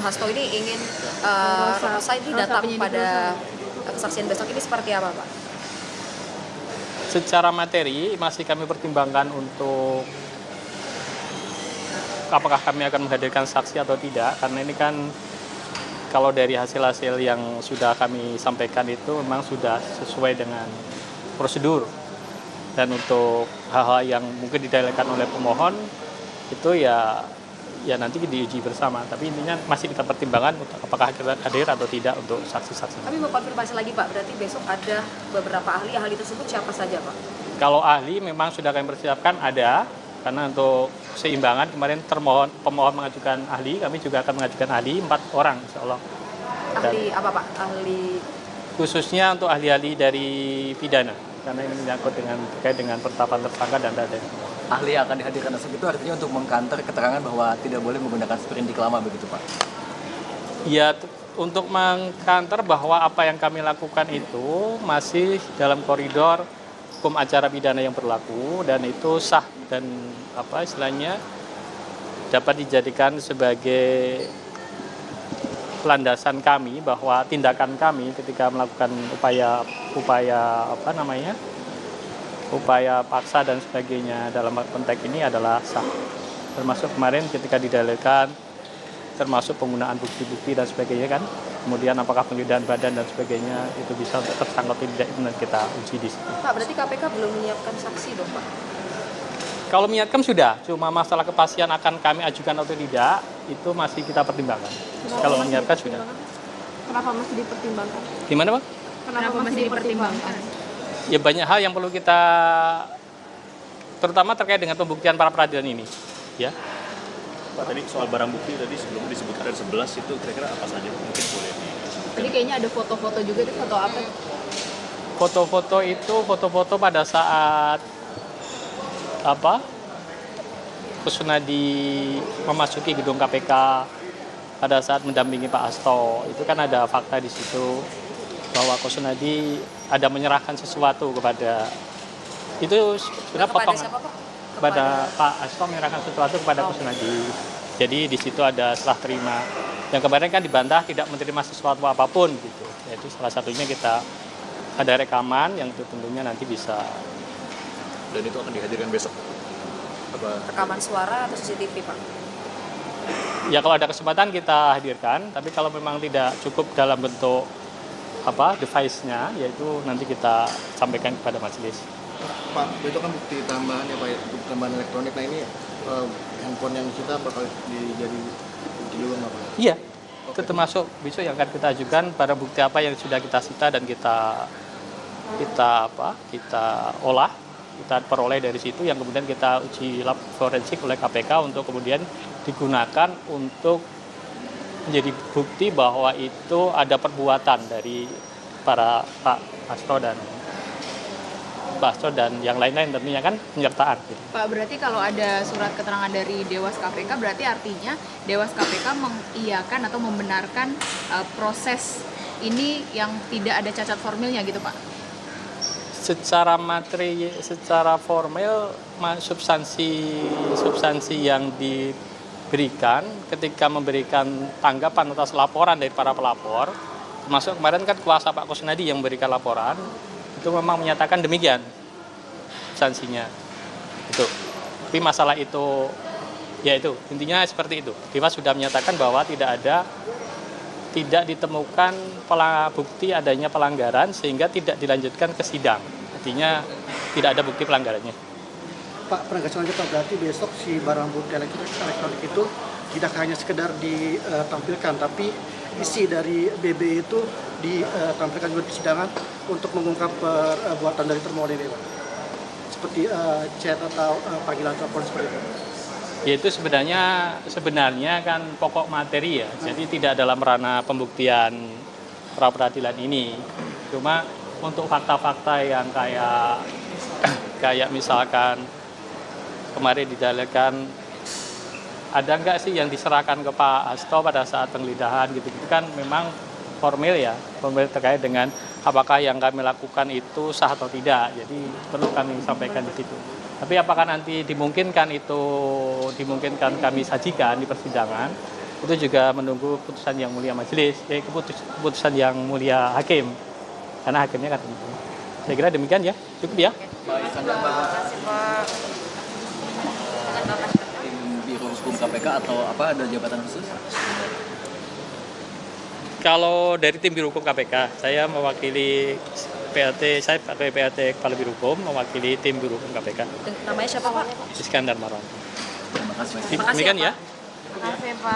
Hasto ini ingin Rosa ini datang pada kesaksian besok ini seperti apa, Pak? Secara materi masih kami pertimbangkan untuk apakah kami akan menghadirkan saksi atau tidak, karena ini kan kalau dari hasil-hasil yang sudah kami sampaikan itu memang sudah sesuai dengan prosedur. Dan untuk hal-hal yang mungkin didalilkan oleh pemohon itu ya nanti diuji bersama. Tapi intinya masih kita pertimbangkan untuk apakah kita hadir atau tidak untuk saksi-saksi. Tapi mau konfirmasi lagi, Pak, berarti besok ada beberapa ahli tersebut siapa saja, Pak? Kalau ahli memang sudah kami persiapkan ada, karena untuk seimbangan kemarin pemohon mengajukan ahli, kami juga akan mengajukan ahli 4 orang insya Allah. Ahli apa, Pak? Ahli khususnya untuk ahli-ahli dari pidana, karena ini menyangkut terkait dengan penetapan tersangka dan dada. Ahli yang akan dihadirkan besok itu artinya untuk mengkanter keterangan bahwa tidak boleh menggunakan sprindik lama begitu, Pak? Ya, untuk mengkanter bahwa apa yang kami lakukan itu masih dalam koridor hukum acara pidana yang berlaku dan itu sah dan istilahnya dapat dijadikan sebagai landasan kami bahwa tindakan kami ketika melakukan upaya paksa dan sebagainya dalam konteks ini adalah sah. Termasuk kemarin ketika didalilkan, termasuk penggunaan bukti-bukti dan sebagainya kan. Kemudian apakah penggeledahan badan dan sebagainya itu bisa tersangka atau tidak, itu nanti kita uji di situ. Pak, berarti KPK belum menyiapkan saksi dong, Pak? Kalau menyiapkan sudah, cuma masalah kepastian akan kami ajukan atau tidak, itu masih kita pertimbangkan. Kalau menyiapkan sudah. Kenapa masih dipertimbangkan? Gimana, Pak? Kenapa masih dipertimbangkan? Ya banyak hal yang perlu kita, terutama terkait dengan pembuktian para peradilan ini. Ya. Pak, tadi soal barang bukti tadi sebelum disebutkan ada 11 itu kira-kira apa saja mungkin boleh Tadi kayaknya ada foto-foto juga, itu foto apa? Foto-foto itu foto-foto pada saat Kusnadi memasuki gedung KPK pada saat mendampingi Pak Hasto. Itu kan ada fakta di situ bahwa Kusnadi ada menyerahkan sesuatu kepada sebenarnya potongan kepada Pak Hasto, menyerahkan sesuatu kepada Kusnadi. Jadi di situ ada serah terima. Yang kemarin kan dibantah tidak menerima sesuatu apapun gitu. Jadi salah satunya kita ada rekaman yang itu tentunya nanti bisa. Dan itu akan dihadirkan besok? Rekaman suara atau CCTV, Pak? Ya kalau ada kesempatan kita hadirkan, tapi kalau memang tidak cukup dalam bentuk device-nya, yaitu nanti kita sampaikan kepada majelis. Pak, itu kan bukti tambahan ya Pak, bukti tambahan elektronik. Nah ini handphone yang kita bakal jadi bukti juga nggak Pak? Iya, itu termasuk besok yang akan kita ajukan pada bukti apa yang sudah kita sita dan kita olah, kita peroleh dari situ yang kemudian kita uji lab forensik oleh KPK untuk kemudian digunakan untuk menjadi bukti bahwa itu ada perbuatan dari para Pak Hasto dan yang lain-lain tentunya kan penyertaan. Pak, berarti kalau ada surat keterangan dari Dewas KPK berarti artinya Dewas KPK mengiyakan atau membenarkan proses ini yang tidak ada cacat formilnya gitu, Pak? Secara materi, secara formal, substansi yang diberikan ketika memberikan tanggapan atas laporan dari para pelapor, termasuk kemarin kan kuasa Pak Kusnadi yang memberikan laporan, itu memang menyatakan demikian substansinya. Itu. Tapi masalah itu, ya itu intinya seperti itu. Dewas sudah menyatakan bahwa tidak ditemukan bukti adanya pelanggaran sehingga tidak dilanjutkan ke sidang. Artinya tidak ada bukti pelanggarannya. Pak, penegasan aja Pak, berarti besok si barang bukti elektronik itu tidak hanya sekedar ditampilkan, tapi isi dari BB itu ditampilkan juga di persidangan untuk mengungkap perbuatan dari termohon ini Pak. Seperti chat atau panggilan telepon seperti itu. Yaitu sebenarnya kan pokok materi ya, jadi tidak dalam ranah pembuktian pra peradilan ini. Cuma untuk fakta-fakta yang kayak misalkan kemarin didalilkan ada nggak sih yang diserahkan ke Pak Hasto pada saat penggeledahan gitu-gitu kan memang formal terkait dengan apakah yang kami lakukan itu sah atau tidak. Jadi perlu kami sampaikan di situ. Tapi apakah nanti dimungkinkan kami sajikan di persidangan, itu juga menunggu putusan yang mulia majelis, keputusan yang mulia hakim, karena hakimnya kan tentu. Saya kira demikian ya, cukup ya. Baik, Terima kasih Pak. tim Biro Hukum KPK atau apa, ada jabatan khusus? Kalau dari tim Biro Hukum KPK, saya mewakili PLT, saya pakai PLT Kepala Biro Hukum, mewakili tim Biro Hukum KPK. Namanya siapa Pak? Iskandar Marwan. Terima kasih. Terima kasih Demikian ya, ya. Pak. Terima kasih Pak.